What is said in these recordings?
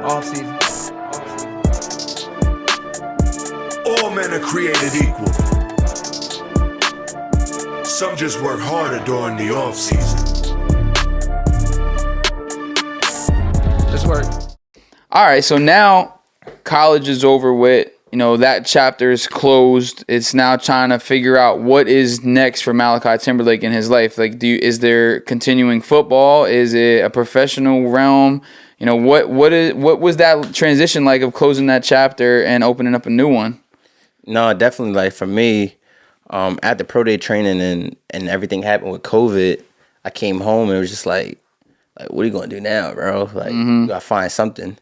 Off season. All men are created equal. Some just work harder during the off season. Just work. All right, so now college is over with. You know, that chapter is closed. It's now trying to figure out what is next for Malachi Timberlake in his life. Like, is there continuing football? Is it a professional realm? You know, what was that transition like of closing that chapter and opening up a new one? No, definitely. Like for me, after pro day training and everything happened with COVID, I came home and it was just like what are you gonna do now, bro? Like you gotta find something.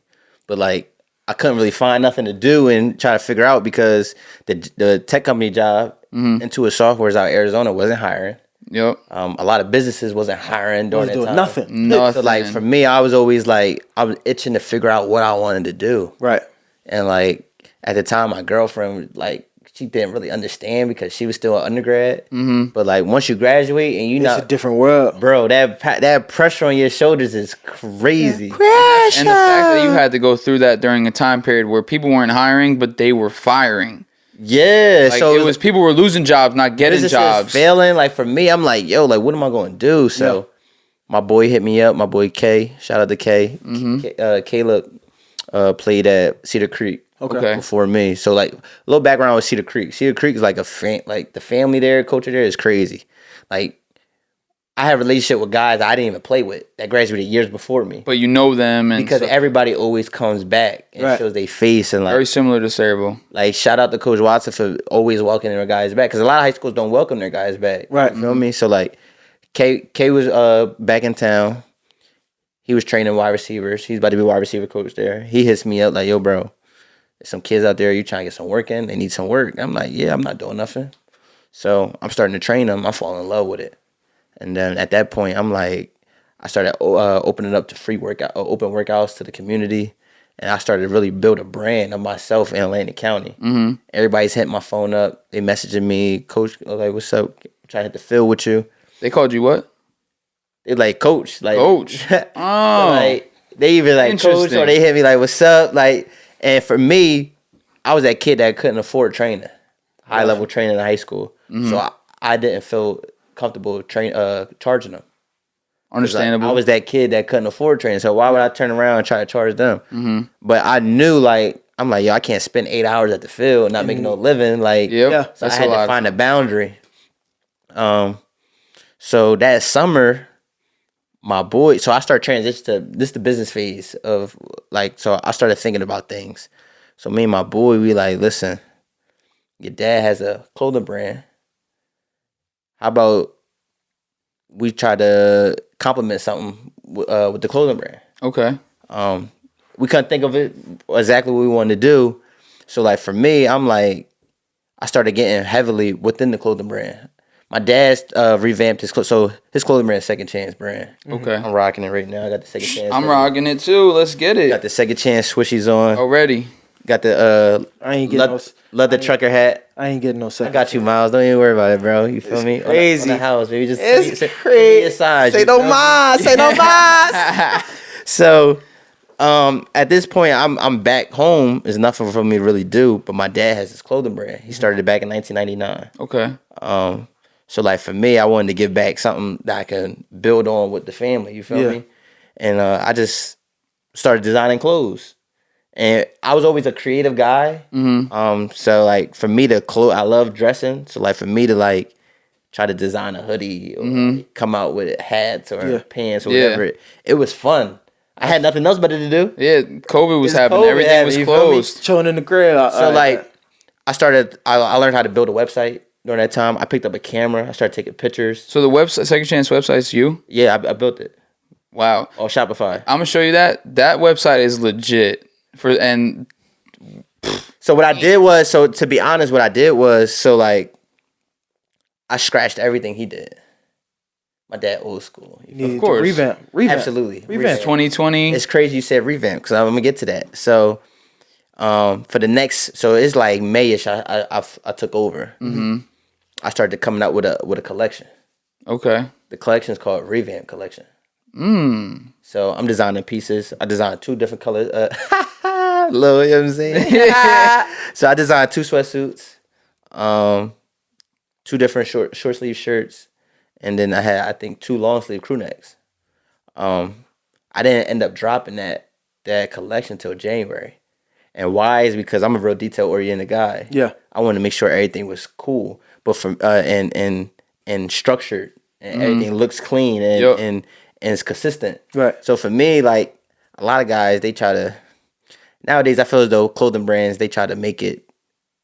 But like I couldn't really find nothing to do and try to figure out because the tech company job into softwares out of Arizona wasn't hiring. Yep. A lot of businesses wasn't hiring during that time. Nothing. So like for me, I was always like I was itching to figure out what I wanted to do. Right. And like at the time, my girlfriend like she didn't really understand because she was still an undergrad. But like once you graduate and It's a different world, bro, that pressure on your shoulders is crazy. And the fact that you had to go through that during a time period where people weren't hiring, but they were firing. Yeah, Like, so it was people were losing jobs, not getting businesses jobs. failing. Like for me, I'm like, yo, like what am I going to do? So my boy hit me up. My boy Kay, shout out to Kay. Caleb played at Cedar Creek. Okay. Before me, so like a little background with Cedar Creek. Cedar Creek is like like the family there, culture there is crazy. Like I have a relationship with guys I didn't even play with that graduated years before me. But you know them, and Because everybody always comes back and shows their face and like very similar to Sayreville. like shout out to Coach Watson for always welcoming their guys back because a lot of high schools don't welcome their guys back. Right. You feel me? So like K was back in town. He was training wide receivers. He's about to be wide receiver coach there. He hits me up like, yo, bro. Some kids out there, you trying to get some work in, they need some work. I'm like, yeah, I'm not doing nothing. So I'm starting to train them. I fall in love with it. And then at that point, I'm like, I started opening up to open workouts to the community. And I started to really build a brand of myself in Atlantic County. Everybody's hitting my phone up. They messaging me, Coach, like, what's up? Trying to hit the field with you. They called you what? They like, Coach. Like, Coach. So, Oh. like, they either like, Coach, Interesting. or they hit me like, what's up? Like, and for me, I was that kid that couldn't afford training, high level training in high school. So I didn't feel comfortable charging them. Understandable. I was that kid that couldn't afford training. So why would I turn around and try to charge them? But I knew I'm like, yo, I can't spend 8 hours at the field not making no living. Like, Yep. so I had to find a boundary. So that summer, my boy, so I started transitioning to this the business phase of like, so I started thinking about things. So me and my boy, we like, listen, your dad has a clothing brand. How about we try to complement something with the clothing brand? Okay. We couldn't think of it exactly what we wanted to do. So like for me, I'm like, I started getting heavily within the clothing brand. My dad's revamped his clothing brand, Second Chance brand. Okay. I'm rocking it right now. I got the Second Chance. I'm rocking it too. Let's get it. Got the Second Chance swishies on. Already. Got the I ain't getting leather trucker hat. I ain't getting no second. I got you, Myles. Don't even worry about it, bro. You feel me? crazy. On the house, baby. Just It's say crazy. size. Say no mas. Say no mas. So, at this point, I'm back home. There's nothing for me to really do. But my dad has his clothing brand. He started it back in 1999. Okay. So like for me, I wanted to give back something that I can build on with the family. You feel me? And I just started designing clothes. And I was always a creative guy. So like for me to I love dressing. So like for me to like try to design a hoodie or like, come out with hats or pants or whatever, it was fun. I had nothing else better to do. Yeah, COVID was It's happening. COVID Everything happening, was you feel me? closed. Chilling in the crib. So like I learned how to build a website during that time. I picked up a camera. I started taking pictures. So the website, Second Chance website's you? Yeah, I built it. Wow. On Shopify. I'm gonna show you that. That website is legit. So what I did was, to be honest, like I scratched everything he did. My dad old school. Of course. Revamp. Absolutely. Revamp. 2020. It's crazy you said revamp because I'm gonna get to that. So for the next, so it's like Mayish. I took over. I started coming out with a collection. Okay. The collection is called Revamp Collection. So I'm designing pieces. I designed 2 different colors. Lil, you know what I'm saying? So I designed 2 sweatsuits, 2 different short sleeve shirts, and then I had, I think, 2 long sleeve crew necks. I didn't end up dropping that collection till January. And why is because I'm a real detail oriented guy. Yeah. I wanted to make sure everything was cool, but from and structured, and everything looks clean and it's consistent. Right. So for me, like a lot of guys, they try to nowadays. I feel as though clothing brands they try to make it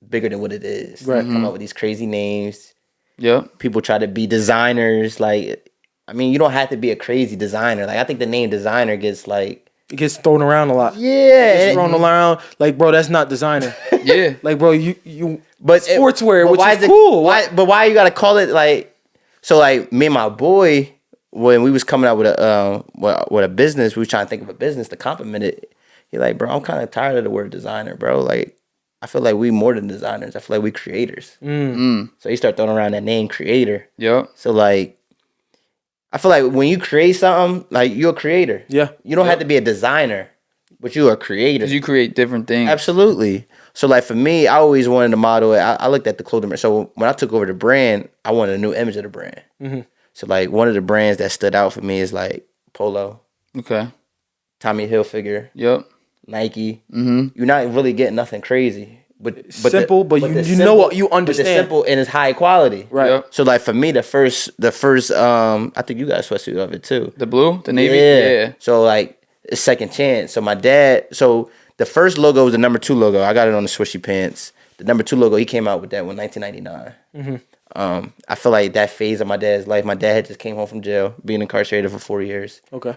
bigger than what it is. Right. Come up with these crazy names. Yep. People try to be designers. Like, I mean, you don't have to be a crazy designer. Like, I think the name designer gets like. It gets thrown around a lot. Yeah. It's thrown around. Like, bro, that's not designer. Yeah. Like, bro, you But sportswear, but which why is cool. Why you gotta call it like? So like me and my boy, when we was coming out with a business, we was trying to think of a business to complement it. He like, bro, I'm kind of tired of the word designer, bro. Like, I feel like we more than designers. I feel like we creators. So you start throwing around that name creator. Yep. So like, I feel like when you create something, like you're a creator. Yeah. You don't have to be a designer, but you're a creator. Because you create different things. Absolutely. So like for me, I always wanted to model it. I looked at the clothing brand. So when I took over the brand, I wanted a new image of the brand. So like one of the brands that stood out for me is like Polo, Okay. Tommy Hilfiger, Yep. Nike. You're not really getting nothing crazy, but Simple, but you know what you understand. But it's simple and it's high quality. Right. Yep. So like for me, the first I think you got a sweatsuit of it too. The blue? The navy? Yeah. So like it's second chance. So my dad. So the first logo was the number 2 logo. I got it on the swishy pants. The number 2 logo, he came out with that in 1999. I feel like that phase of my dad's life. My dad had just came home from jail, being incarcerated for 4 years. Okay.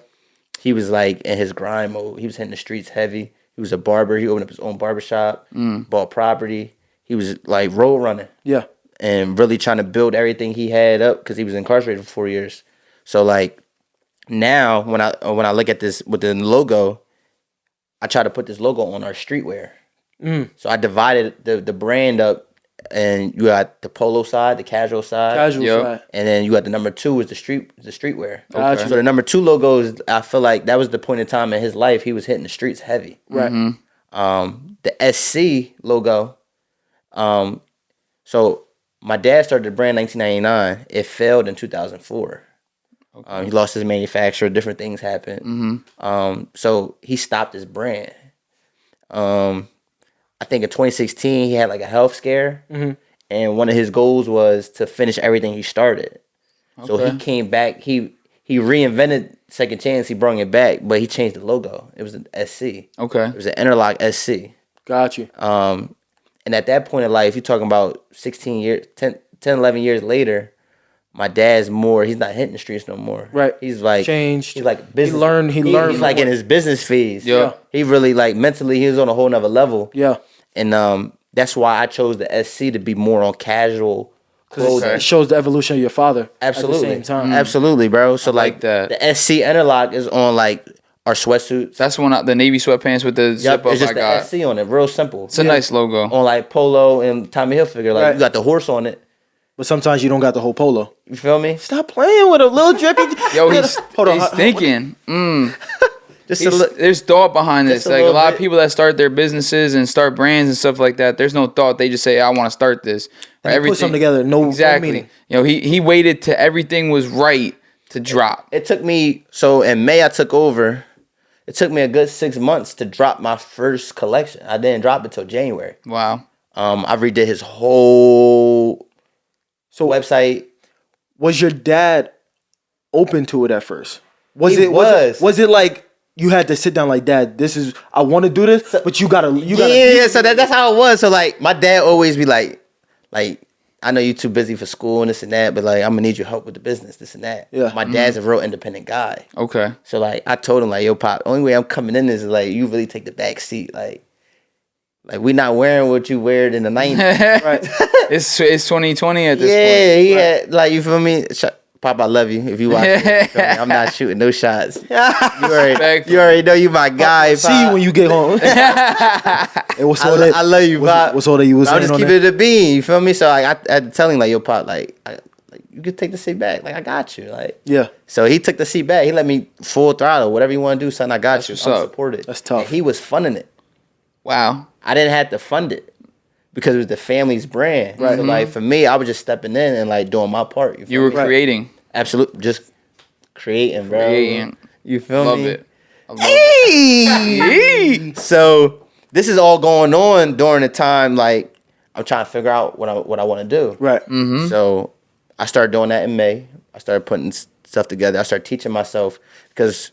He was like in his grind mode. He was hitting the streets heavy. He was a barber. He opened up his own barbershop, bought property. He was like road running. Yeah. And really trying to build everything he had up because he was incarcerated for 4 years. So like now when I look at this with the logo, I try to put this logo on our streetwear. So I divided the brand up, and you got the polo side, the casual side, Side. and then you got the number 2 is the streetwear. Gotcha. So the number 2 logo is, I feel like that was the point in time in his life he was hitting the streets heavy. Right. The SC logo, so my dad started the brand in 1999. It failed in 2004. He lost his manufacturer. Different things happened. So he stopped his brand. I think in 2016 he had like a health scare, and one of his goals was to finish everything he started. So he came back. He reinvented Second Chance. He brought it back, but he changed the logo. It was an SC. Okay. It was an interlock SC. Got you. And at that point in life, you're talking about 16 years, 10, 11 years later, my dad's he's not hitting the streets no more. Right. He's like, changed. He's like business. He learned. He's like in his business phase. Yeah. He really like mentally, he was on a whole nother level. Yeah. And that's why I chose the SC to be more on casual clothing. It shows the evolution of your father. Absolutely. At the same time. Absolutely, bro. So like that. The SC interlock is on like our sweatsuits. That's the navy sweatpants with the zip up It's just I got. the SC on it, real simple. It's a nice logo. On like Polo and Tommy Hilfiger, like Right. you got the horse on it. But sometimes you don't got the whole polo. You feel me? Stop playing with a little drippy. Yo, he's Hold on. thinking. Just a little. There's thought behind this. Just a Like a little lot bit. of people that start their businesses and start brands and stuff like that, there's no thought. They just say, I want to start this. And they put something together. No exactly. meaning. You know, he waited till everything was right to drop. It took me, so in May I took over. It took me a good 6 months to drop my first collection. I didn't drop it till January. Wow. I redid his whole website. Was your dad open to it at first? Was He it was it like you had to sit down like, Dad, I want to do this, but you gotta Yeah, so that's how it was. So like my dad always be like I know you're too busy for school and this and that, but like I'm gonna need your help with the business, this and that. Yeah. My dad's a real independent guy. Okay. So like I told him like, yo, Pop, the only way I'm coming in is like you really take the back seat. Like we not wearing what you wear in the 90s. Right. It's 2020 at this Yeah, point. he had like, you feel me? Pop, I love you. If you watch it, you feel me? I'm not shooting no shots. You already know you my guy. See you when you get home. And what's all that? I love you, Pop. What's all that you was I'm saying just on keeping it a bean. You feel me? So like, I had to tell him like, yo, Pop, like you could take the seat back. Like, I got you. Like, Yeah. so he took the seat back. He let me full throttle. Whatever you want to do, son, I got That's you. what's I'm up. supported. That's tough. And he was funding it. Wow. I didn't have to fund it because it was the family's brand. Right. So, like, for me, I was just stepping in and, like, doing my part. You feel were me? creating. Absolutely. Just creating, bro. Creating. You feel Love me? it. I love it. Hey! So this is all going on during the time, like, I'm trying to figure out what I want to do. Right. So I started doing that in May. I started putting stuff together. I started teaching myself because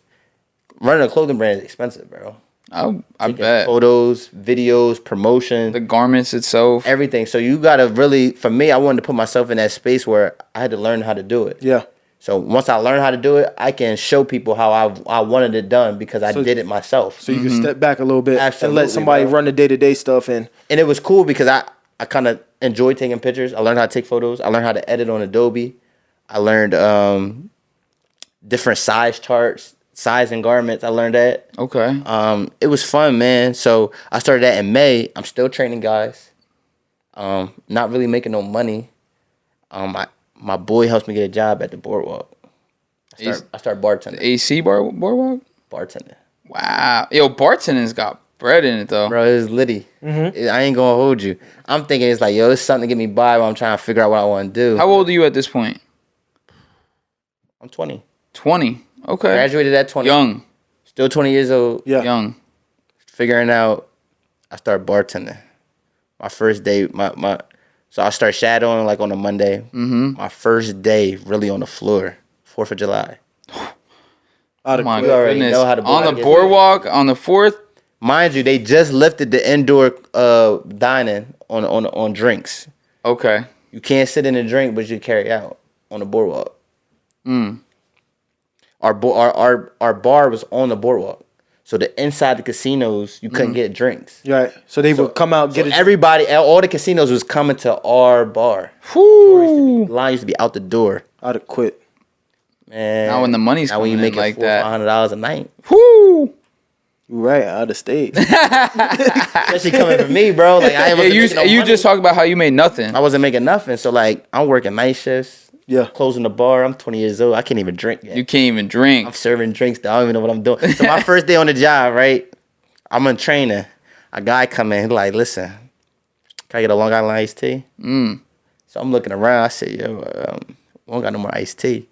running a clothing brand is expensive, bro. I Taking bet. photos, videos, promotion, The garments itself. everything. So you gotta really, for me, I wanted to put myself in that space where I had to learn how to do it. Yeah. So once I learn how to do it, I can show people how I wanted it done because I did it myself. So you can step back a little bit and Absolutely, let somebody bro. run the day-to-day stuff. And And it was cool because I kind of enjoyed taking pictures. I learned how to take photos. I learned how to edit on Adobe. I learned different size charts, size and garments. I learned that. Okay. It was fun, man. So I started that in May. I'm still training guys. Not really making no money. My boy helps me get a job at the boardwalk. I start bartending. AC boardwalk? Bartending. Wow. Yo, bartending's got bread in it, though. Bro, it's litty. I ain't gonna hold you. I'm thinking it's like, yo, it's something to get me by while I'm trying to figure out what I want to do. How old are you at this point? I'm 20. 20. Okay. Graduated at 20. Young. Still 20 years old. yeah. Young. Figuring out, I started bartending. My first day, so I start shadowing like on a Monday. Mm-hmm. My first day really on the floor, 4th of July. Out of My quit. You already goodness. know how to On the get boardwalk on the 4th? Mind you, they just lifted the indoor dining on drinks. Okay. You can't sit in and drink, but you carry out on the boardwalk. Our bar was on the boardwalk, so the inside the casinos you couldn't get drinks. Right. So they would come out, get it. Everybody, all the casinos was coming to our bar. Whoo. Line used to be out the door. I'd have quit. Man, Now when the money's now when you coming make in like $400 that. $500 a night, Whoo. You right. I'd have stayed. especially coming from me, bro. Like I Yeah, wasn't making no you money. just talked about how you made nothing. I wasn't making nothing. So like I'm working night shifts, Yeah. closing the bar. I'm 20 years old. I can't even drink yet. You can't even drink. I'm serving drinks. I don't even know what I'm doing. So my first day on the job, right? I'm in training. A guy come in. He's like, listen, can I get a Long Island iced tea? So I'm looking around. I said, yo, we don't got no more iced tea.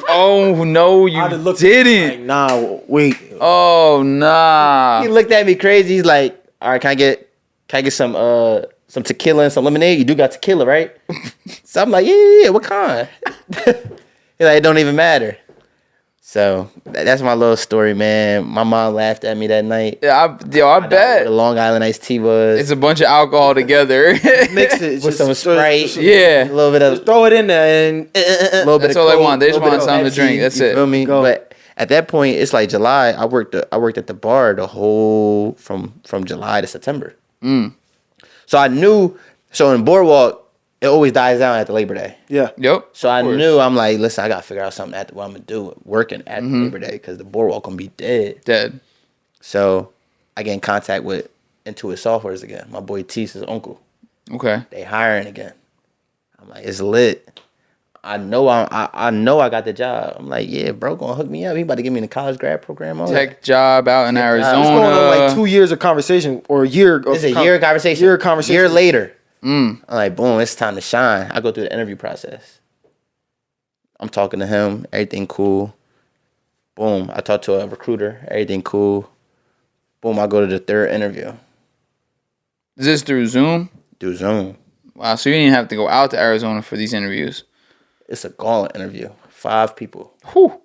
Oh no, you I'd have looked didn't. like, nah, wait. Oh nah. He looked at me crazy. He's like, all right, can I get some tequila and some lemonade? You do got tequila, right? So I'm like, yeah, what kind? He's like, it don't even matter. So that's my little story, man. My mom laughed at me that night. Yeah, I What bet the Long Island iced tea was. it's a bunch of alcohol together. Mix it. with just some Sprite. just Yeah. A little bit of throw it in there and little bit That's of all they Coke, want. They just little bit want of something to Pepsi, drink. That's you it. Feel me? Go. But at that point, it's like July. I worked at the bar the whole from July to September. So I knew. So in Boardwalk, it always dies down after Labor Day. yeah. Yep. So I of course. knew I'm like, listen, I gotta figure out something after what I'm gonna do working at Labor Day because the Boardwalk gonna be dead. Dead. So I get in contact with Intuit Softwares again. My boy T's his uncle. Okay. They hiring again. I'm like, it's lit. I know I got the job. I'm like, yeah, bro, gonna hook me up. He about to give me the college grad program. All that. Tech job out in Tech job. Arizona. It's going on like 2 years of conversation or a year. It's a year conversation. Year later. I'm like, boom, it's time to shine. I go through the interview process. I'm talking to him. Everything cool. Boom. I talk to a recruiter. Everything cool. Boom. I go to the third interview. Is this through Zoom? Do Zoom. Wow. So you didn't have to go out to Arizona for these interviews. It's a gauntlet interview. 5 people. Whew.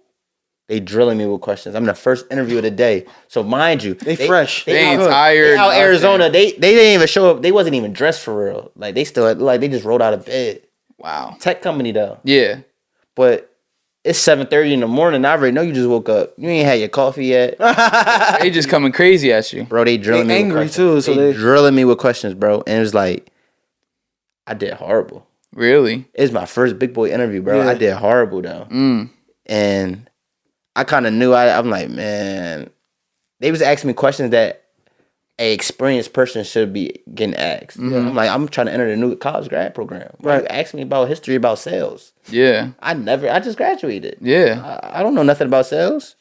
They drilling me with questions. I'm the first interview of the day. So mind you, They fresh. They ain't out- tired. They out nothing. Arizona. They didn't even show up. They wasn't even dressed for real. Like they still like they just rolled out of bed. Wow. Tech company though. Yeah. But it's 7:30 in the morning. I already know you just woke up. You ain't had your coffee yet. They just coming crazy at you. Bro, they drilling They me angry with questions. too, so they they- drilling me with questions, bro. And it was like, I did horrible. Really? It's my first big boy interview, bro. Yeah. I did horrible though. And I kind of knew. I'm like, man, they was asking me questions that a experienced person should be getting asked. I'm like, I'm trying to enter the new college grad program. Why you ask me about history about sales? Yeah. I just graduated. Yeah. I don't know nothing about sales.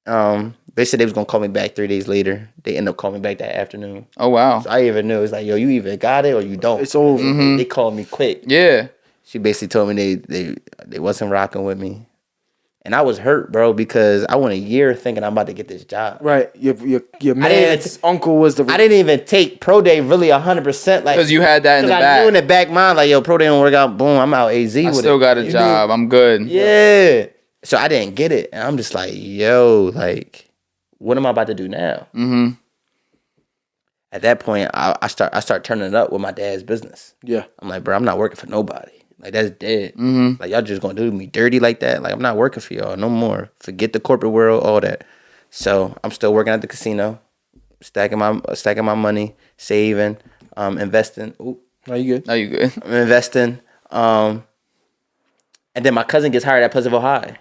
They said they was gonna call me back 3 days later. They ended up calling me back that afternoon. Oh wow. So I even knew it's like, yo, you either got it or you don't. It's over. They called me quick. Yeah. She basically told me they wasn't rocking with me, and I was hurt, bro, because I went a year thinking I'm about to get this job. Right. Your man's uncle was the. I didn't even take pro day really 100%. Like Because you had that in the I back. knew in the back mind, like, yo, pro day don't work out. Boom, I'm out AZ I with still it. got a job. I'm good. Yeah. So I didn't get it, and I'm just like, yo, like, what am I about to do now? Mm-hmm. At that point, I start turning it up with my dad's business. Yeah. I'm like, bro, I'm not working for nobody. Like, that's dead. Mm-hmm. Like, y'all just gonna do me dirty like that? Like, I'm not working for y'all no more. Forget the corporate world, all that. So I'm still working at the casino, stacking my money, saving, investing. Ooh, No, you good. Now you good. I'm investing. And then my cousin gets hired at Pleasantville High.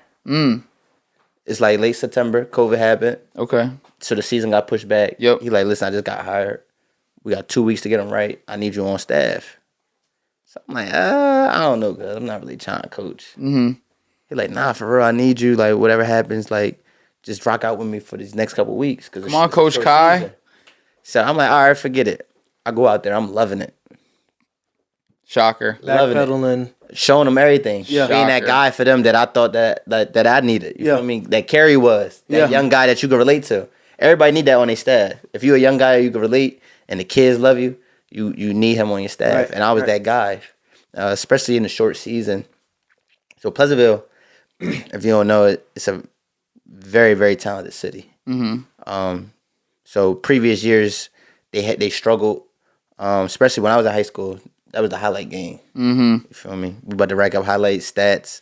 It's like late September. COVID happened. Okay. So the season got pushed back. Yep. He like, listen, I just got hired. We got 2 weeks to get him right. I need you on staff. So I'm like, I don't know, cuz I'm not really trying to coach. Mm-hmm. He like, nah, for real, I need you. Like, whatever happens, like, just rock out with me for these next couple weeks. Come on, Coach Kai. So I'm like, all right, forget it. I go out there. I'm loving it. Shocker. Loving it. Backpedaling. Showing them everything. Yeah. Being that Shocker. guy for them that I thought that I needed. You Yeah. feel me? That Carey was. That young guy that you could relate to. Everybody need that on their staff. If you're a young guy you can relate and the kids love you, you need him on your staff. Right, And I was that guy, especially in the short season. So Pleasantville, if you don't know it, it's a very, very talented city. Mm-hmm. So previous years, they struggled, especially when I was in high school. That was the highlight game. Mm-hmm. You feel me? We about to rack up highlight stats.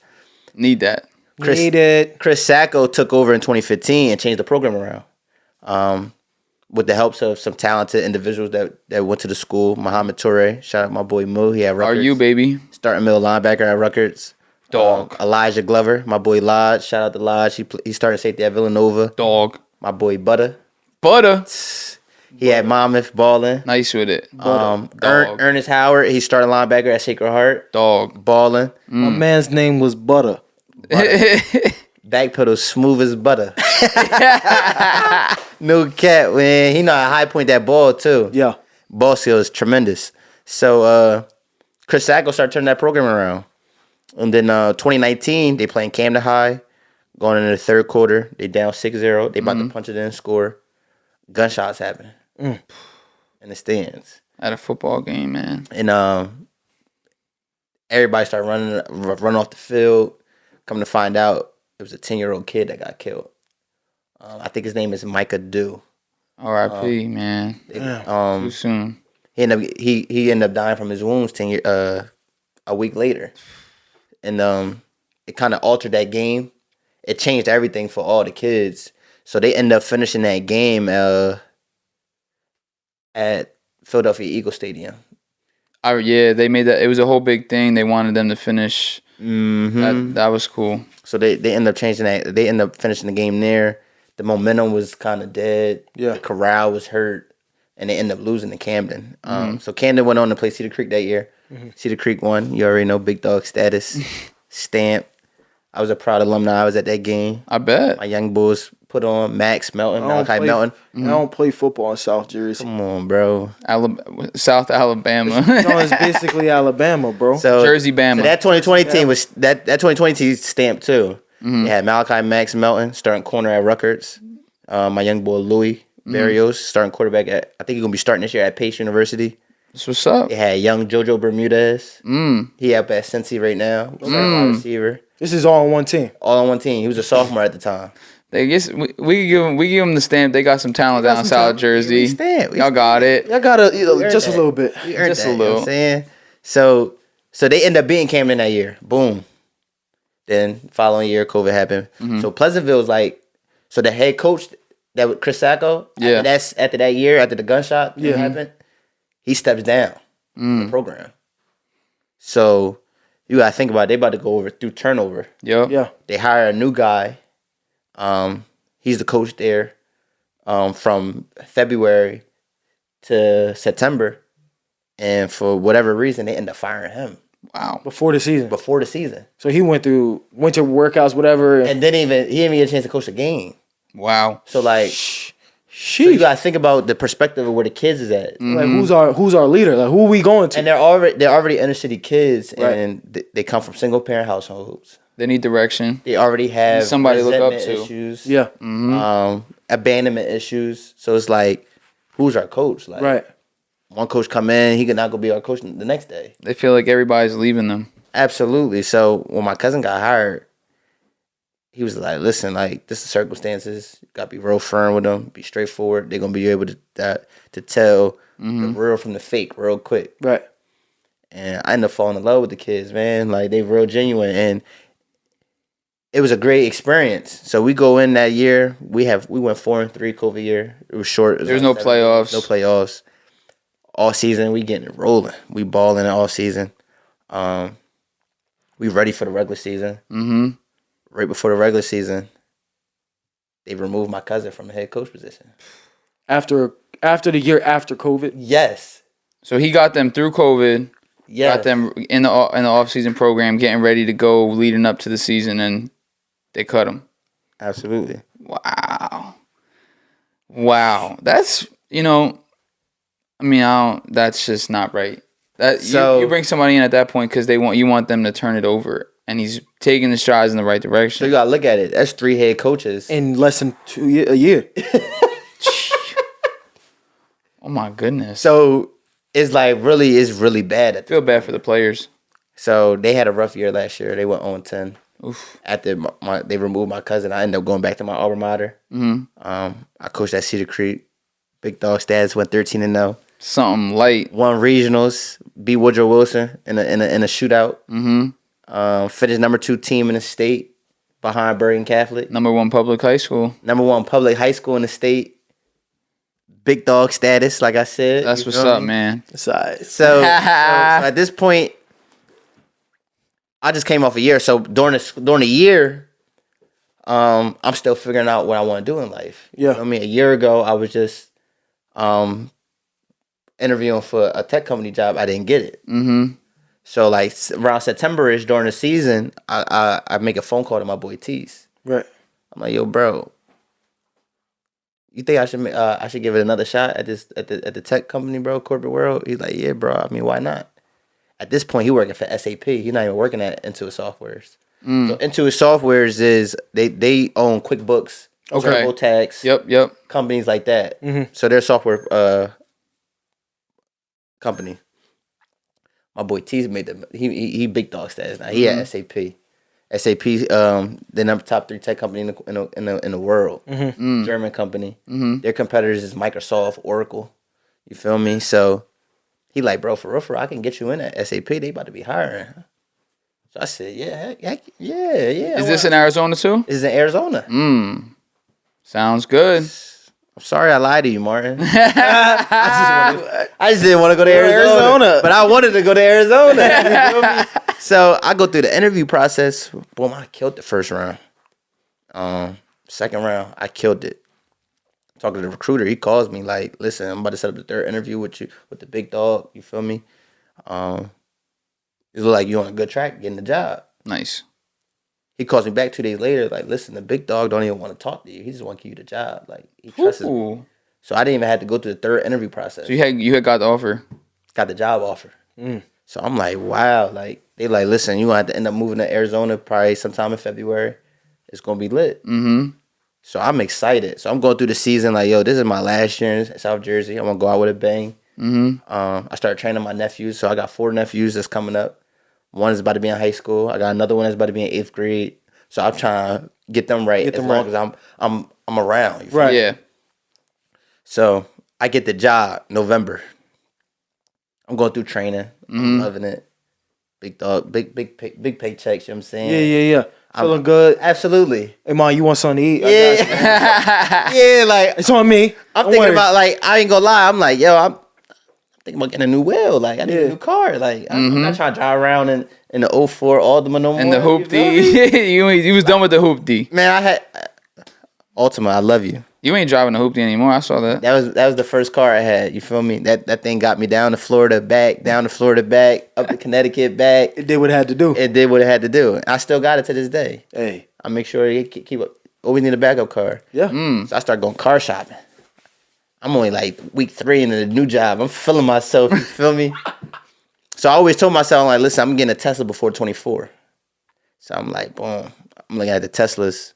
Need that. Need it. Chris Sacco took over in 2015 and changed the program around. With the helps of some talented individuals that went to the school. Muhammad Toure, shout out my boy Mo. He had Rutgers. Are you, baby? Starting middle linebacker at Rutgers. Dog. Elijah Glover, my boy Lodge. Shout out to Lodge. He started safety at Villanova. Dog. My boy Butter. Butter. He had Monmouth balling. Nice with it. Dog. Ernest Howard, he started linebacker at Sacred Heart. Dog. Balling. My man's name was Butter. Backpedal smooth as butter. No cap, man. He know how to high point that ball too. Yeah. Ball skill is tremendous. So Chris Sacco started turning that program around. And then 2019, they playing Camden High. Going into the third quarter, they down 6-0. They about to punch it in and score. Gunshots happen in the stands. At a football game, man. And everybody started running off the field. Come to find out, it was a 10-year-old kid that got killed. I think his name is Micah Dew. R.I.P. Man. Too soon. He ended up dying from his wounds a week later, and it kind of altered that game. It changed everything for all the kids. So they ended up finishing that game at Philadelphia Eagles Stadium. Yeah, they made that. It was a whole big thing. They wanted them to finish. Mm-hmm. That was cool. So they ended up changing that. They ended up finishing the game there. The momentum was kind of dead. Yeah. The corral was hurt, and they ended up losing to Camden. So Camden went on to play Cedar Creek that year. Cedar Creek won. You already know big dog status. Stamp. I was a proud alumni. I was at that game. I bet. My young boys put on Max Melton, Malachi Melton. I don't play football in South Jersey. Come on, bro. South Alabama. No, it's basically Alabama, bro. So, Jersey Bama. So that 2020 team was that 2020 team stamped too. They had Malachi Max Melton starting corner at Rutgers. My young boy Louis Barrios starting quarterback at. I think he's gonna be starting this year at Pace University. That's what's up. They had young JoJo Bermudez. He up at Cincy right now. Starting wide receiver. This is all on one team. All on one team. He was a sophomore at the time. They guess we give them the stamp. They got some talent down in South Jersey. Stamp. Y'all got it. I gotta just that. a little bit. We earned Just that, a you know little. what I'm saying? So they end up beating Camden that year. Boom. Then following year, COVID happened. So Pleasantville's like, so the head coach that Chris Sacco, Yeah. after that year, after the gunshot happened, he steps down from the program. So you gotta think about it, they about to go through turnover. Yo. Yeah. They hire a new guy. He's the coach there. from February to September, and for whatever reason, they end up firing him Wow. before the season. before the season, So he went through winter workouts, whatever. and then he didn't even get a chance to coach the game. Wow. So like, Sheesh. so you gotta think about the perspective of where the kids is at. Like who's our leader? Like who are we going to? And they're already inner city kids, Right. and they come from single parent households. They need direction. They already have Somebody to look up resentment to. issues, yeah. abandonment issues. So it's like, who's our coach? Like, Right. one coach come in, he could not go be our coach the next day. They feel like everybody's leaving them. Absolutely. So when my cousin got hired, he was like, "Listen, like this is circumstances. You gotta be real firm with them. Be straightforward. They're gonna be able to tell the real from the fake real quick." Right. And I ended up falling in love with the kids, man. Like they real genuine, and it was a great experience. So we go in that year. We went 4-3 COVID year. It was short. It was There's like no 7 playoffs. games, no playoffs. All season we getting it rolling. We balling all season. We ready for the regular season. Mm-hmm. Right before the regular season, they removed my cousin from the head coach position. After the year after COVID. Yes. So he got them through COVID. Yes. Got them in the off-season program, getting ready to go, leading up to the season, and they cut him. Absolutely. Wow. That's that's just not right. So- You bring somebody in at that point because you want them to turn it over, and he's taking the strides in the right So direction. you gotta look at it. That's 3 head coaches. In less than a year. Oh my goodness. So it's really bad at I feel bad for the players. So they had a rough year last year. They went 0-10. Oof. After they removed my cousin, I ended up going back to my alma mater. Mm-hmm. I coached at Cedar Creek. Big Dog Stats went 13-0. Something light. Won regionals. Beat Woodrow Wilson in a shootout. Mm-hmm. Finished number 2 team in the state behind Bergen Catholic. Number 1 public high school. Number 1 public high school in the state. Big dog status, like I said. That's You what's feel up, me? man. So at this point, I just came off a year. So during the year, I'm still figuring out what I want to do in life. Yeah. You know what I mean, a year ago, I was just interviewing for a tech company job. I didn't get it. Mm-hmm. So like around September-ish during the season, I make a phone call to my boy Tease. Right. I'm like, yo, bro, you think I should give it another shot at the tech company, bro, corporate world? He's like, yeah, bro. I mean, why not? At this point, he working for SAP. He's not even working at Intuit Softwares. So Intuit Softwares is they own QuickBooks, Okay. TurboTax, Yep. companies like that. Mm-hmm. So they're a software company. My boy T's made them. He big dog status now. He at SAP. SAP, the number top 3 tech company in the world. German company. Their competitors is Microsoft, Oracle. You feel me? So he like, bro, for real, I can get you in at SAP. They about to be hiring. So I said, yeah. Is this in Arizona too? This is in Arizona. Sounds good. I'm sorry I lied to you, Martin. I just didn't want to go to Arizona. But I wanted to go to Arizona. You feel me? So I go through the interview process. Boom, I killed the first round. Second round, I killed it. Talking to the recruiter, he calls me like, listen, I'm about to set up the 3rd interview with you, with the big dog. You feel me? It look like you on a good track getting the job. Nice. He calls me back 2 days later, like, listen, the big dog don't even want to talk to you. He just want to give you the job. Like, he trusts me. Ooh. So I didn't even have to go through the 3rd interview process. So you had got the offer. Got the job offer. So I'm like, wow. Like, they like, listen, you're going to have to end up moving to Arizona probably sometime in February. It's going to be lit. Mm-hmm. So I'm excited. So I'm going through the season like, yo, this is my last year in South Jersey. I'm going to go out with a bang. Mm-hmm. I started training my nephews. So I got 4 nephews that's coming up. One is about to be in high school. I got another one that's about to be in 8th grade. So I'm trying to get them right long as I'm around. You feel me? Right. Yeah. So I get the job November. I'm going through training. I'm loving it. Big dog, big paychecks, you know what I'm saying? Yeah. Feeling good. Absolutely. Hey, Mom, you want something to eat? Yeah. Yeah, like It's on me. I'm Don't thinking worry. about, like, I ain't gonna lie, I'm like, yo, I'm thinking about getting a new wheel. Like, I need a new car. Like, I'm not trying to drive around in the 04 Altima no more. And the you feel me? hoopty. You was done with the hoopty. Man, I had Ultima, I love you. You ain't driving a hoopty anymore. I saw that. That was the first car I had. You feel me? That thing got me down to Florida, back, up to Connecticut, back. It did what it had to do. It did what it had to do. I still got it to this day. Hey. I make sure you keep up. Always need a backup car. Yeah. So I start going car shopping. I'm only like week 3 into the new job. I'm feeling myself. You feel me? So I always told myself, like, listen, I'm getting a Tesla before 24. So I'm like, boom. I'm looking at the Teslas.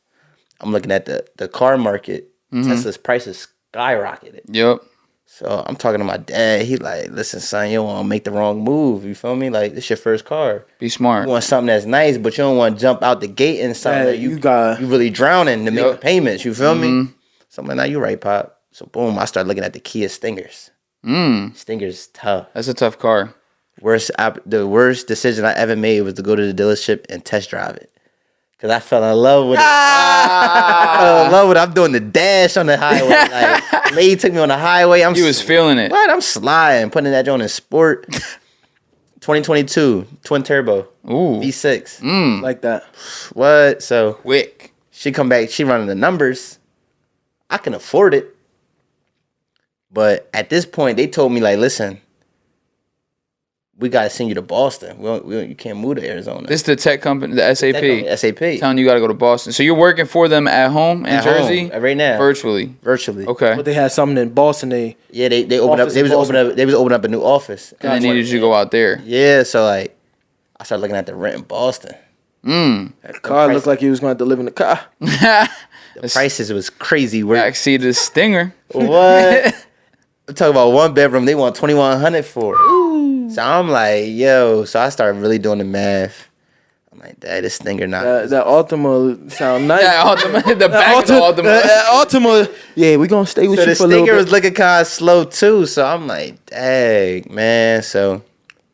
I'm looking at the car market. Tesla's prices skyrocketed. Yep. So I'm talking to my dad. He like, listen, son, you don't want to make the wrong move. You feel me? Like, this your first car. Be smart. You want something that's nice, but you don't want to jump out the gate in something that you really drowning to make the payments. You feel me? So I'm like, nah, you right, Pop. So boom, I started looking at the Kia Stingers. Stinger's tough. That's a tough car. The worst decision I ever made was to go to the dealership and test drive it. Because I fell in love with it. I fell in love with it. I'm doing the dash on the highway. Like, lady took me on the highway. He was feeling it. What? I'm sliding, putting that joint in sport. 2022, twin turbo. Ooh. V6. Like that. What? So Quick. she come back, she running the numbers. I can afford it. But at this point, they told me, like, listen, we got to send you to Boston. You can't move to Arizona. This is the tech company, the SAP. SAP. Telling you got to go to Boston. So you're working for them at home in Jersey? Home, right now. Virtually. Okay. But they had something in Boston. They opened up. They was opening up a new office. And they needed you to go out there. Yeah, so like, I started looking at the rent in Boston. That car looked like he was going to have to live in the car. The prices was crazy. Backseat of the Stinger. What? I'm talking about 1 bedroom. They want $2,100 for it. Ooh. So I'm like, yo. So I started really doing the math. I'm like, Dad, this Stinger not. That Altima sound nice. Yeah, Altima. The back of the Altima. That Altima. Yeah, we gonna stay with you for a little bit. So the Stinger was looking kind of slow too. So I'm like, dang, man. So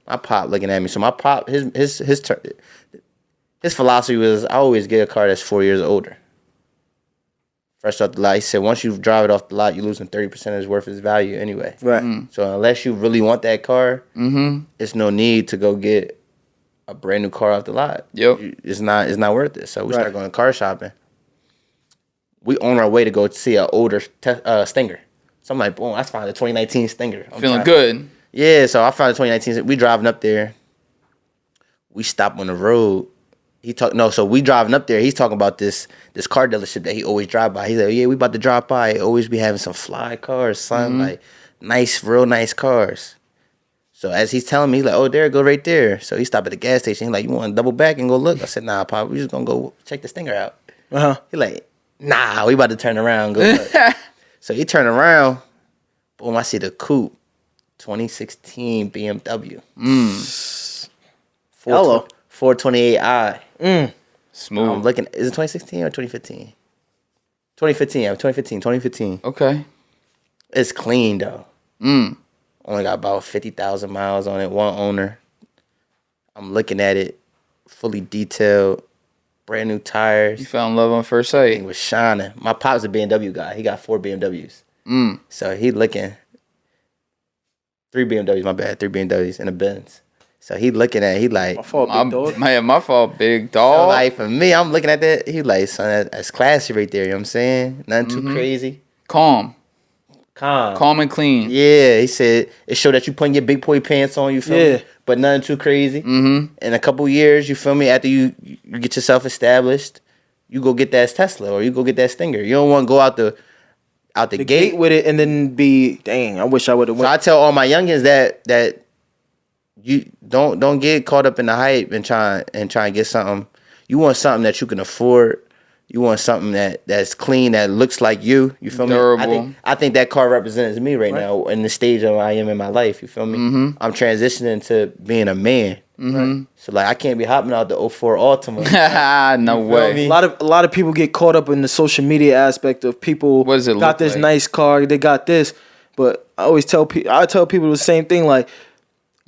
my pop looking at me. So my pop, his philosophy was, I always get a car that's 4 years older. Fresh off the lot. He said, once you drive it off the lot, you're losing 30% of its worth of its value anyway. Right. So unless you really want that car, it's no need to go get a brand new car off the lot. Yep. It's not worth it. So we started going car shopping. We on our way to go see an older Stinger. So I'm like, boom, I found the 2019 Stinger. Feeling good. Yeah, so I found the 2019. We driving up there. We stop on the road. So we driving up there. He's talking about this car dealership that he always drive by. He's like, yeah, we about to drive by. Always be having some fly cars, son. Like real nice cars. So as he's telling me, he's like, oh, there, go right there. So he stopped at the gas station. He's like, you want to double back and go look? I said, nah, Pop, we just going to go check the Stinger out. He's like, nah, we about to turn around and go look. So he turned around. Boom, I see the coupe. 2016 BMW. Hello. 428i. Smooth. I'm looking. Is it 2016 or 2015? 2015. 2015. Okay. It's clean though. Only got about 50,000 miles on it. One owner. I'm looking at it, fully detailed, brand new tires. You fell in love on first sight. It was shining. My pop's a BMW guy. He got 4 BMWs. So he looking. 3 BMWs. My bad. 3 BMWs and a Benz. So he looking at it, he like, My fault, big dog. My fault, big so dog. like for me, I'm looking at that. He like, son, that's classy right there. You know what I'm saying? Nothing too crazy. Calm and clean. Yeah, he said it showed that you putting your big boy pants on. You feel me? But nothing too crazy. In a couple years, you feel me? After you get yourself established, you go get that Tesla or you go get that Stinger. You don't want to go out the gate with it and then be, dang, I wish I would have So went. I tell all my youngins that you don't get caught up in the hype and try and get something. You want something that you can afford. You want something that's clean, that looks like you. You feel Durable. me? I think that car represents me right now in the stage of I am in my life. You feel me? I'm transitioning to being a man. So like I can't be hopping out the 04 Altima. No way. A lot of people get caught up in the social media aspect of people. What does it got look this like? nice car, they got this, but I tell people the same thing. Like,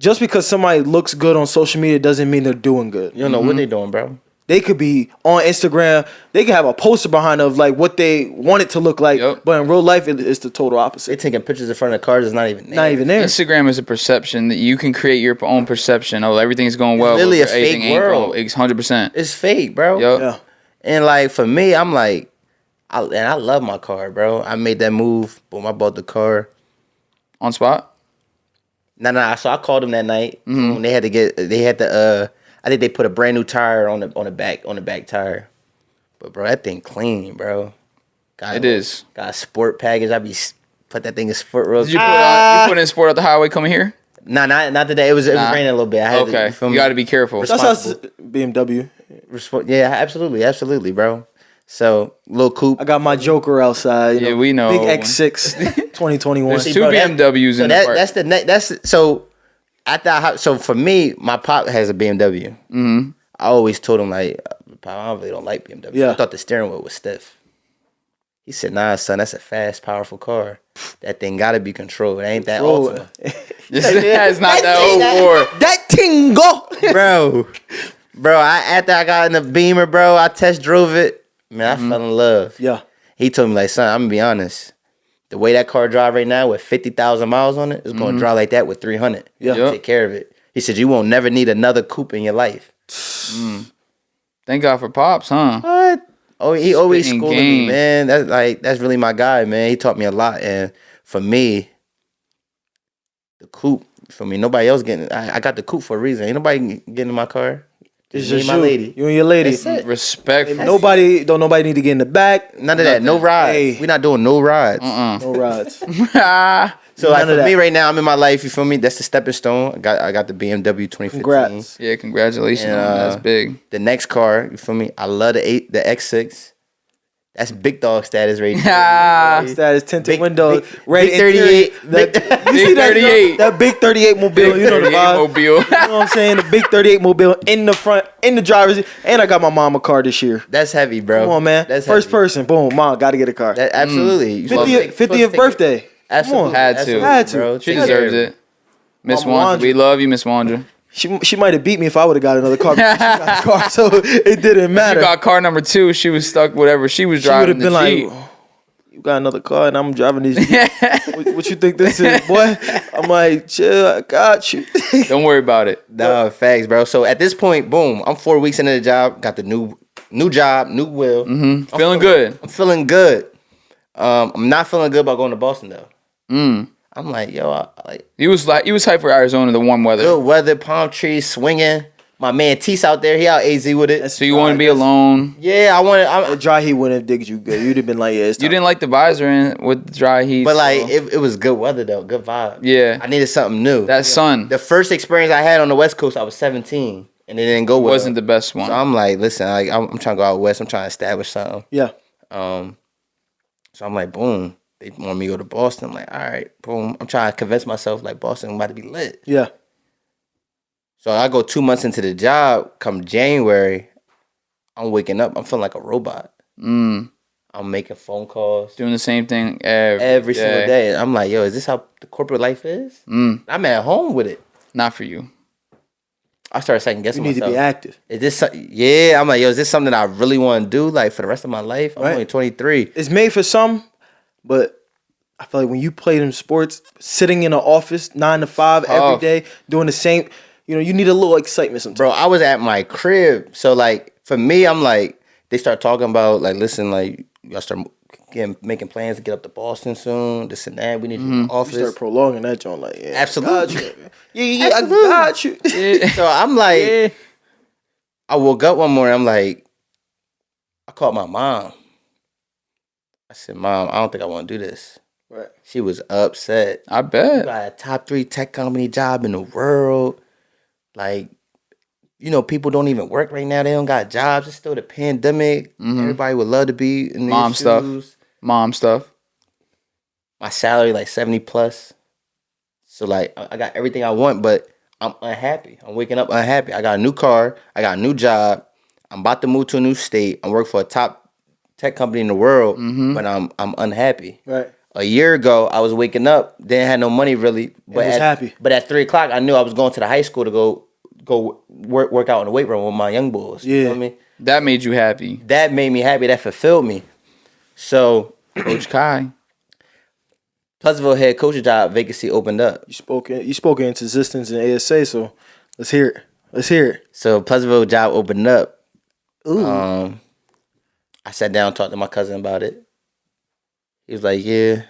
just because somebody looks good on social media doesn't mean they're doing good. You don't know what they doing, bro. They could be on Instagram. They could have a poster behind of like what they want it to look like, but in real life, it's the total They opposite. taking pictures in front of cars. It's not even there. Not even there. Instagram is a perception that you can create your own perception. Oh, everything's going well. literally but a fake everything ain't world. going. It's 100%. It's fake, bro. Yep. Yeah. And like for me, I'm like, I love my car, bro. I made that move. Boom, I bought the car. On spot? Nah. So I called them that night. Boom, they had to. I think they put a brand new tire on the back tire. But bro, that thing clean, bro. It is. Got a sport package. Put that thing in sport real. Did you put in sport at the highway coming here? Nah, not today. It was raining a little bit. I had Okay. to, You got to be careful. That's us BMW. Yeah, absolutely, bro. So little coupe. I got my Joker outside. Yeah, we know. Big X6 2021. There's See, two bro, BMWs in the park. So at that. So for me, my pop has a BMW. Mm-hmm. I always told him like, I really don't like BMW. Yeah. I thought the steering wheel was stiff. He said, "Nah, son, that's a fast, powerful car. That thing gotta be controlled. It ain't that Ultima, It's not that 04. That thing go, bro. After I got in the Beamer, bro, I test drove it. Man, I fell in love. Yeah. He told me like, son, I'm gonna be honest. The way that car drive right now with 50,000 miles on it, it's gonna drive like that with 300. Yeah. Yep. Take care of it. He said you won't never need another coupe in your life. Thank God for Pops, huh? What? Oh, he always Spitting schooling game. me, man. That's really my guy, man. He taught me a lot, and for me, the coupe. For me, nobody else getting. I got the coupe for a reason. Ain't nobody getting in my car. It's me just and my lady. You and your lady. That's it. Respectful. Nobody need to get in the back. None of that. No rides. Hey. We not doing no rides. No rides. So like None of for that. me right now, I'm in my life. You feel me? That's the stepping stone. I got the BMW 2015. Congrats. Yeah, congratulations. And, That's big. The next car, you feel me? I love the X6. That's big dog status right there. That is tinted Big- windows. big- Red big 38. interior. Big- You see that, 38. That big 38 mobile. You know the 38 vibe. Mobile. You know what I'm saying? The big 38 mobile in the front, in the driver's seat. And I got my mom a car this year. That's heavy, bro. Come on, man. That's First heavy. person. Boom. Mom, got to get a car. That, absolutely. You supposed to 50th, take- 50th birthday. Absolutely. Come on. Had to. Absolutely, Had to. bro. She Take deserves care of it. Miss Mama Wandra. Wandra. We love you, Miss Wandra. She might have beat me if I would have got another car. But she got a car, so it didn't She matter. got car number 2. She was stuck whatever she was She would driving. have been the like, Jeep. "Oh, you got another car and I'm driving this. What you think this is, boy?" I'm like, chill, I got you. Don't worry about it. Nah, facts, bro. So at this point, boom, I'm 4 weeks into the job. Got the new job, new will. Mm-hmm. Feeling good. I'm feeling good. I'm not feeling good about going to Boston though. I'm like, yo, He was hyped for Arizona, the warm weather. good weather, palm trees swinging. My man Tease out there, he out AZ with it. So you want to be alone. Yeah, The dry heat wouldn't have digged you good. You'd have been like, yeah, it's You time. didn't like the visor in with the dry heat. but like so- it was good weather though, good vibe. Yeah. I needed something new. that sun The first experience I had on the West Coast, I was 17, and it didn't go well. wasn't the best one. So I'm like, listen, I'm trying to go out west. I'm trying to establish something. Yeah. So I'm like, boom. They want me to go to Boston. I'm like, all right, boom. I'm trying to convince myself like Boston about to be lit. Yeah. So I go 2 months into the job. Come January, I'm waking up. I'm feeling like a robot. I'm making phone calls Doing the same thing every single day. I'm like, yo, is this how the corporate life is? I'm at home with it. Not for you. I started second You guessing need myself. to be active. Is this? Yeah, I'm like, yo, is this something I really want to do? Like for the rest of my life? I'm Right. only 23. It's made for some, but I feel like when you play them sports, sitting in an office 9 to 5 every Tough. day, doing the same, you need a little excitement sometimes. Bro, I was at my crib. So like for me, I'm like, they start talking about like, listen, like y'all start making plans to get up to Boston soon. This and that. We need you in the You office. start prolonging that joint, like, yeah, Absolutely. I got you. Yeah, Absolutely. I got you. So I'm like, I woke up one morning. I'm like, I called my mom. I said, Mom, I don't think I want to do this. Right. She was upset. I bet. Got a top 3 tech company job in the world. Like, people don't even work right now. They don't got jobs. It's still the pandemic. Everybody would love to be in these Mom stuff. shoes. Mom stuff. My salary like 70 plus. So like I got everything I want, but I'm unhappy. I'm waking up unhappy. I got a new car. I got a new job. I'm about to move to a new state. I'm working for a top tech company in the world, but I'm unhappy. Right. A year ago, I was waking up, didn't have no money really, but was happy. But at 3:00, I knew I was going to the high school to go work out in the weight room with my young boys. Yeah. You know what I mean? That made you happy. That made me happy. That fulfilled me. So Coach Kai. Pleasantville head coach job vacancy opened up. You spoke into existence in ASA, so let's hear it. Let's hear it. So Pleasantville job opened up. I sat down, talked to my cousin about it. He was like, yeah,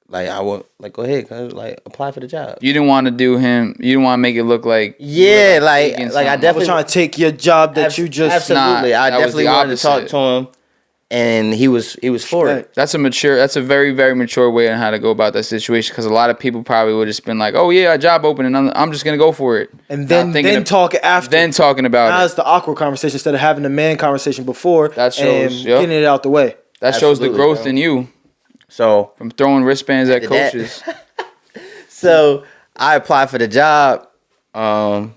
like I want, like go ahead, cuz like apply for the job. You didn't want to do him. You didn't want to make it look like Yeah, like taking I something. I was definitely trying to take your job that you just absolutely. Nah, I that was definitely the wanted to talk opposite. to him, and he was for Right. it. That's a very, very mature way on how to go about that situation, because a lot of people probably would have just been like, oh yeah, a job open, and I'm just gonna go for it, and Not thinking then of- talk after. then talking about Now it. it's the awkward conversation instead of having the man conversation before. That shows, and yep. getting it out the way. That shows the Absolutely, growth bro. in you So from throwing wristbands at After that- coaches. So I applied for the job, and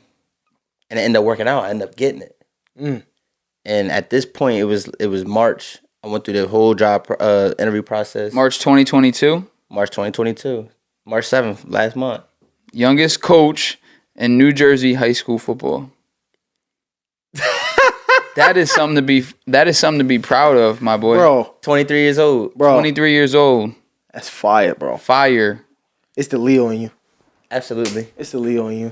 it ended up working out. I ended up getting it. And at this point, it was March. I went through the whole job interview process. March 2022, March 2022, March 7th, last month. youngest coach in New Jersey high school football. That is something to be proud of, my boy. Bro, 23 years old. 23 years old. that's fire, bro. Fire. It's the Leo in you. Absolutely. It's the Leo in you.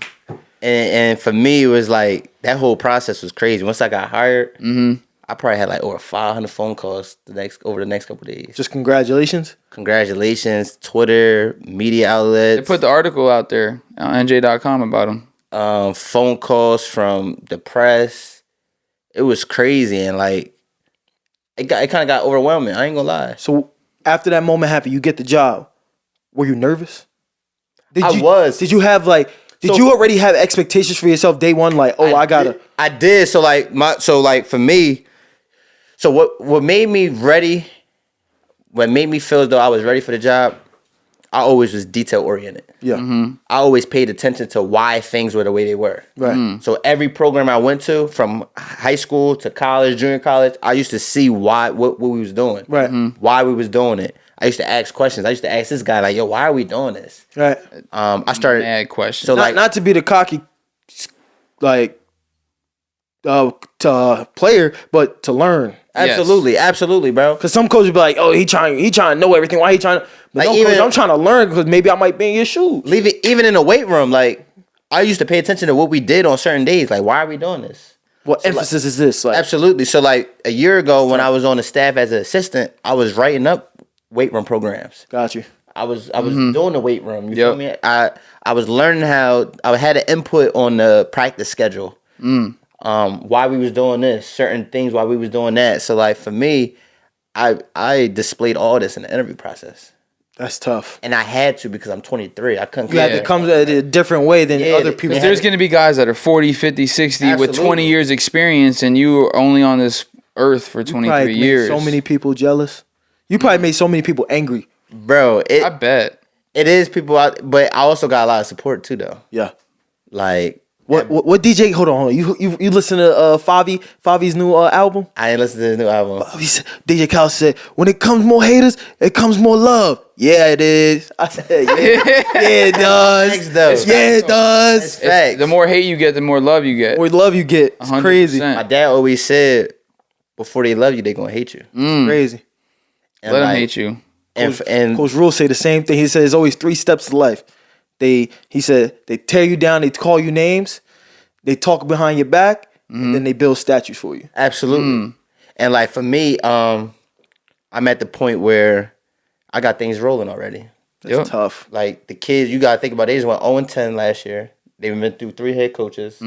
And for me, it was like that whole process was crazy. Once I got hired, I probably had like over 500 phone calls over the next couple of days. Just congratulations. Congratulations, Twitter, media outlets. They put the article out there on NJ.com about him. Phone calls from the press. It was crazy, and like it kind of got overwhelming. I ain't gonna lie. So after that moment happened, you get the job. Were you nervous? I was. Did you have like? Did you already have expectations for yourself day one? Like, oh, I gotta. I did. So like for me, so what made me ready? What made me feel as though I was ready for the job? I always was detail oriented. Yeah. I always paid attention to why things were the way they were. Right. So every program I went to, from high school to college, junior college, I used to see what we was doing. Right. Why we was doing it. I used to ask questions. I used to ask this guy like, "Yo, why are we doing this?" Right. I started. Mad question. So like, Not to be the cocky, like, player, but to learn. absolutely, bro. Cause some coaches be like, oh, he trying to know everything. Why he trying to? But Like, no, even- coach, I'm trying to learn because maybe I might be in your shoes. Leave it even in the weight room. Like, I used to pay attention to what we did on certain days. Like, why are we doing this? What emphasis is this? Like, Absolutely. So like a year ago, when I was on the staff as an assistant, I was writing up weight room programs. got you. I was doing the weight room. You feel Yep. me? I was learning how I had an input on the practice schedule. Why we was doing this, certain things, why we was doing that. So like for me, I displayed all this in the interview process, That's tough. and I had to because I'm 23. I couldn't. You had to come at it a different way than Yeah, other they- people. Because there's going to be guys that are 40, 50, 60 with Absolutely. 20 years experience, and you are only on this earth for 23 probably made years. so many people jealous. You probably made so many people angry. Bro, I bet. it is people out, but I also got a lot of support too, though. Yeah. Like What DJ? Hold on. You listen to Favi's new album? I ain't listened to his new album. DJ Khaled said, "When it comes more haters, it comes more love." Yeah, it is. I said, "Yeah, yeah, it does. Thanks, though. Yeah, it does. Facts. The more hate you get, the more love you get. More love you get. It's 100%. crazy. My dad always said, before they love you, they gonna hate you. Crazy. And Let them like, hate you. And Coach Rule say the same thing. He said there's always 3 steps to life. He said they tear you down, they call you names, they talk behind your back, and then they build statues for you. absolutely. And like for me, I'm at the point where I got things rolling already. That's Yep. tough. Like the kids, you gotta think about it. They just went 0-10 last year. They've been through 3 head coaches.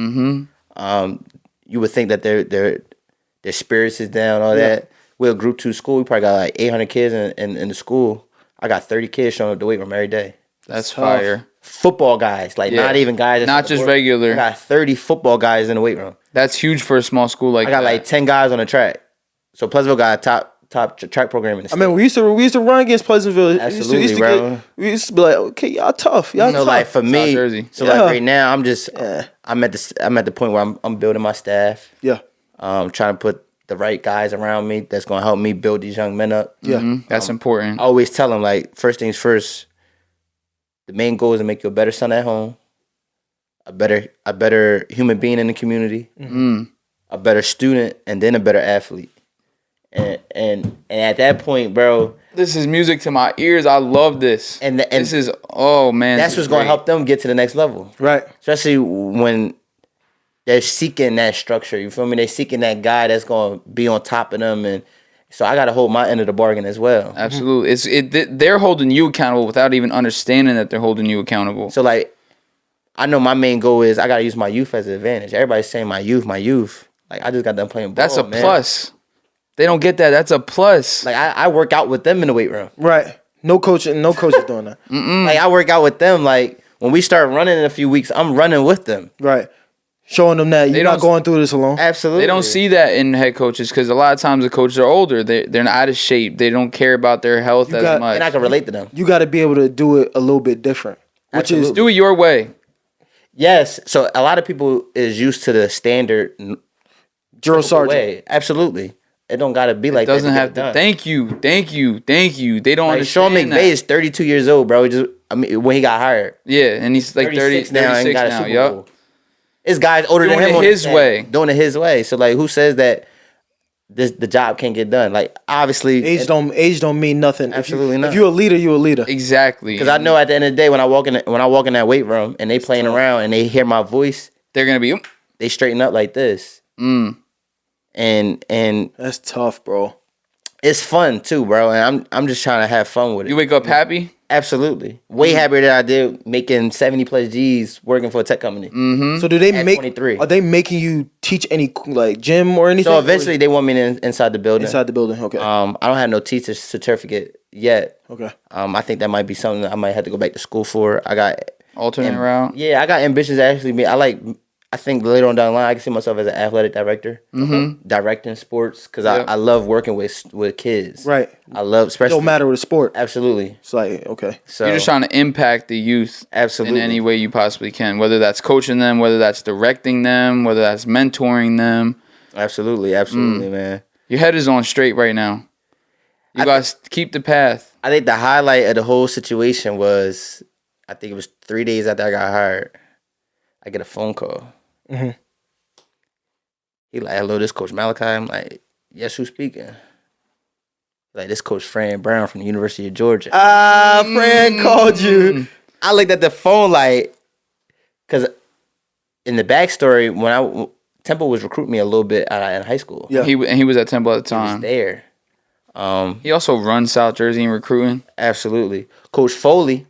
You would think that their spirits is down, all that. We're a Group 2 school. We probably got like 800 kids in the school. I got 30 kids showing up to weight room every day. That's tough. fire. Football guys, like Yeah. not even guys. that's Not on the just board. regular. I got 30 football guys in the weight room. That's huge for a small school like I got that. like 10 guys on the track. So Pleasantville got a top track program in the I state. mean, we used to run against Pleasantville. Absolutely, we used to bro. we used to be like, okay, y'all tough. Y'all You know, tough. like for me, Jersey. so Yeah. like right now, I'm just I'm at the point where I'm building my staff. yeah. Trying to put the right guys around me that's gonna help me build these young men up. Yeah. That's important. I always tell them like first things first. The main goal is to make you a better son at home, a better human being in the community, a better student, and then a better athlete. And at that point, bro, This is music to my ears. I love this. And this is, oh man. that's this what's is gonna great. help them get to the next level. Right. Especially when they're seeking that structure. You feel me? They're seeking that guy that's gonna be on top of them and So I got to hold my end of the bargain as well. Absolutely. They're holding you accountable without even understanding that they're holding you accountable. So, like, I know my main goal is I got to use my youth as an advantage. Everybody's saying my youth. Like, I just got done playing ball, That's a man. plus. They don't get that. That's a plus. Like, I work out with them in the weight room. Right. No coach is doing that. Like, I work out with them. Like, when we start running in a few weeks, I'm running with them. Right. Showing them that you're not going through this alone. Absolutely. They don't see that in head coaches because a lot of times the coaches are older. They're not out of shape. They don't care about their health as much. And I can relate to them. You got to be able to do it a little bit different. Which is do it your way. Yes. So a lot of people is used to the standard drill sergeant way. Absolutely. It don't got to be like that. Doesn't have to. Done. Thank you. They don't Like understand Sean McVay that. is 32 years old, bro. When he got hired. Yeah, and he's like 36 now and got a now. Super Yep. Bowl. This guy's older Doing than him. it his way. Doing it his way. So like, who says that the job can't get done? Like, obviously, age don't mean nothing. Absolutely not. If you're a leader, you're a leader. Exactly. Because I know at the end of the day, when I walk in that weight room and they playing around and they hear my voice, they're gonna be. they straighten up like this. And That's tough, bro. it's fun too, bro. And I'm just trying to have fun with it. You wake up happy. Absolutely. Way happier than I did making 70 plus G's working for a tech company. So do they At make? 23. Are they making you teach any like gym or anything? So eventually they want me inside the building. inside the building. Okay. I don't have no teacher certificate yet. Okay. I think that might be something that I might have to go back to school for. I got Alternate route. Yeah, I got ambitions to actually be. I think later on down the line, I can see myself as an athletic director, directing sports, because I love working with kids. Right. I love, especially. Don't matter with the sport. Absolutely. It's like okay. So You're just trying to impact the youth Absolutely. in any way you possibly can, whether that's coaching them, whether that's directing them, whether that's mentoring them. Absolutely, man. Your head is on straight right now. You guys keep the path. I think the highlight of the whole situation was, I think it was 3 days after I got hired, I get a phone call. He like, hello, this Coach Malachi. I'm like, yes, who's speaking? Like, this Coach Fran Brown from the University of Georgia. Fran called you. I looked at the phone like, because in the backstory, when Temple was recruiting me a little bit in high school. Yeah. He was at Temple at the He was time. there. He also runs South Jersey in recruiting. Absolutely. Coach Foley.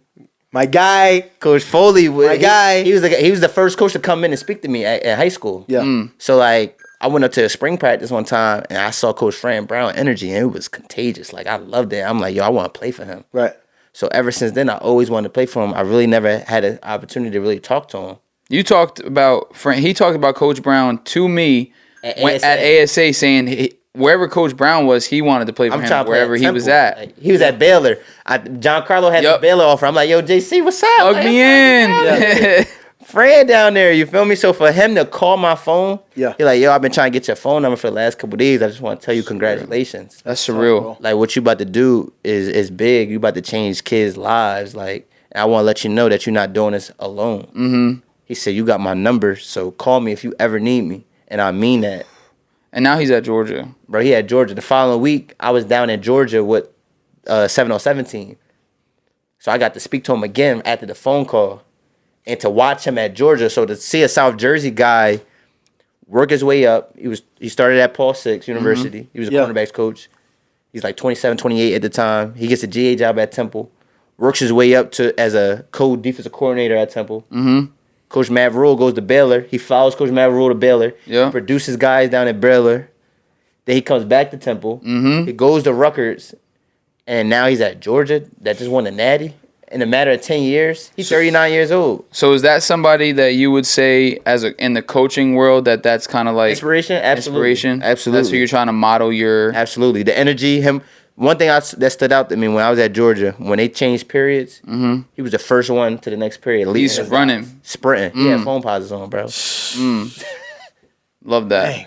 My guy. Coach Foley, My guy. He was the first coach to come in and speak to me at high school. Yeah. So like, I went up to a spring practice one time and I saw Coach Fran Brown energy and it was contagious. Like, I loved it. I'm like, yo, I want to play for him. Right. So ever since then, I always wanted to play for him. I really never had an opportunity to really talk to him. You talked about He talked about Coach Brown to me at ASA, saying wherever Coach Brown was, he wanted to play for him wherever he was at. Like, he was at Baylor. John Carlo had the Baylor offer. I'm like, yo, JC, what's up? Plug Like, me in. Fred down there, you feel me? So for him to call my phone, Yeah. he's like, yo, I've been trying to get your phone number for the last couple of days. I just want to tell you congratulations. That's surreal. Like, what you about to do is big. You about to change kids' lives. Like, I want to let you know that you're not doing this alone. He said, you got my number, so call me if you ever need me. And I mean that. And now he's at Georgia. Bro, he had Georgia. The following week, I was down in Georgia with 707 team. So I got to speak to him again after the phone call and to watch him at Georgia. So to see a South Jersey guy work his way up. He started at Paul Six University. He was a cornerbacks coach. He's like 27, 28 at the time. He gets a GA job at Temple. Works his way up to as a co-defensive coordinator at Temple. Coach Matt Rule goes to Baylor. He follows Coach Matt Rule to Baylor. Yeah. Produces guys down at Baylor. Then he comes back to Temple. He goes to Rutgers. And now he's at Georgia that just won the Natty. In a matter of 10 years, he's 39 years old. So is that somebody that you would say in the coaching world that's kind of like Inspiration? Absolutely. inspiration? Absolutely. That's who you're trying to model your. Absolutely. The energy, him. One thing that stood out to me when I was at Georgia, when they changed periods, he was the first one to the next period. He's running. Sprinting. He had phone pauses on, bro. Love that. Dang.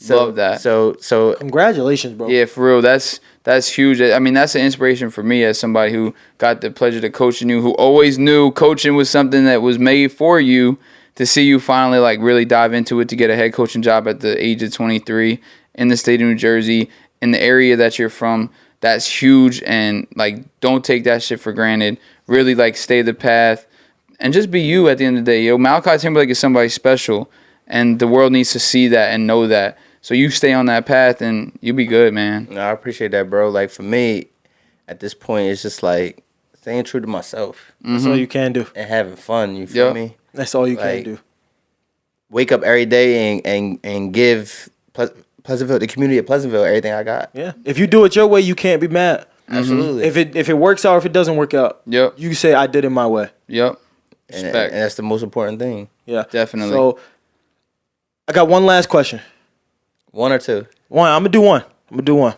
Love that. So Congratulations, bro. Yeah, for real. That's huge. I mean, that's an inspiration for me as somebody who got the pleasure to coaching you, who always knew coaching was something that was made for you. To see you finally like really dive into it to get a head coaching job at the age of 23 in the state of New Jersey, in the area that you're from, that's huge. And like, don't take that shit for granted. Really like stay the path and just be you at the end of the day. Yo, Malachi Timberlake is somebody special, and the world needs to see that and know that. So you stay on that path and you'll be good, man. No, I appreciate that, bro. Like for me, at this point, it's just like staying true to myself That's all you can do. and having fun. You feel Yep. me? That's all you can Like, do. Wake up every day and give Pleasantville, the community of Pleasantville, everything I got. Yeah. If you do it your way, you can't be mad. Absolutely. If it works out or if it doesn't work out, Yep. you say I did it my way. Yep. and Respect. that's the most important thing. Yeah. Definitely. So I got one last question. One or two. I'm gonna do one.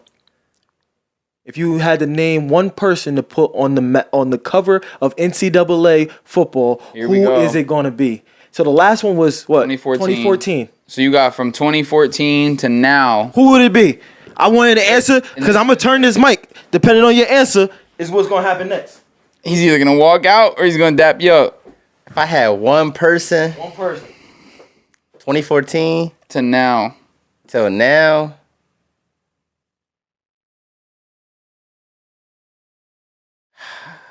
If you had to name one person to put on the cover of NCAA football, Here we who go. is it gonna be? So the last one was what? 2014. 2014. So you got from 2014 to now. Who would it be? I wanted to answer because I'm gonna turn this mic. Depending on your answer, is what's gonna happen next. He's either gonna walk out or he's gonna dap you up. If I had one person, One person. 2014 To now. till now,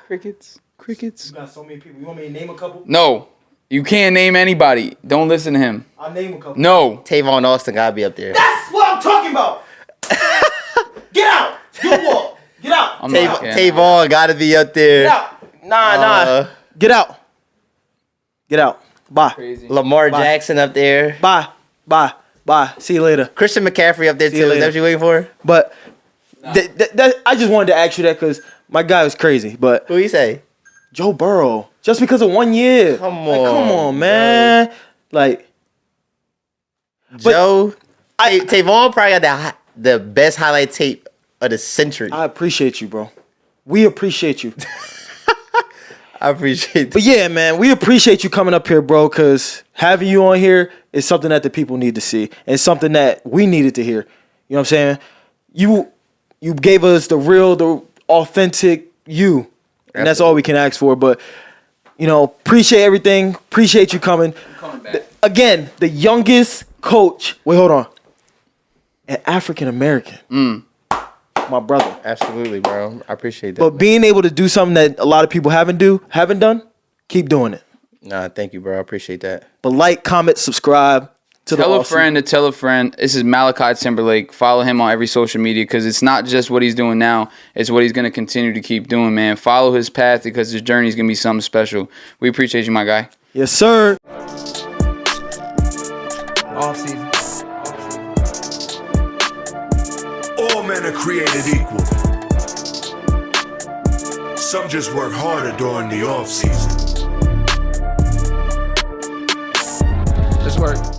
Crickets. You got so many people. You want me to name a couple? No. You can't name anybody. Don't listen to him. I'll name a couple. No. Tavon Austin gotta be up there. That's what I'm talking about. Get out. You walk. Get out. I'm not. Tavon gotta be up there. Get out. Nah. Get out. Get out. Bye. Crazy. Lamar Bye. Jackson up there. Bye. See you later. Christian McCaffrey up there See you too. Is later. that what you waiting for? But I just wanted to ask you that because my guy was crazy. But Who you say? Joe Burrow, just because of 1 year. Come Like, come on, on, man. Like, Joe. Tavon probably got the best highlight tape of the century. I appreciate you, bro. We appreciate you. I appreciate that. But yeah, man, we appreciate you coming up here, bro, because having you on here is something that the people need to see and something that we needed to hear. You know what I'm saying? You gave us the authentic you. And that's all we can ask for. But, appreciate everything. Appreciate you coming. Again, the youngest coach. Wait, hold on. An African American. My brother. Absolutely, bro. I appreciate that. But being able to do something that a lot of people haven't done, keep doing it. Nah, thank you, bro. I appreciate that. But like, comment, subscribe to Tell the a friend to tell a friend. This is Malachi Timberlake. Follow him on every social media because it's not just what he's doing now. It's what he's going to continue to keep doing, man. Follow his path because his journey is going to be something special. We appreciate you, my guy. Yes, sir. Off season. All men are created equal. Some just work harder during the off season. Let's work.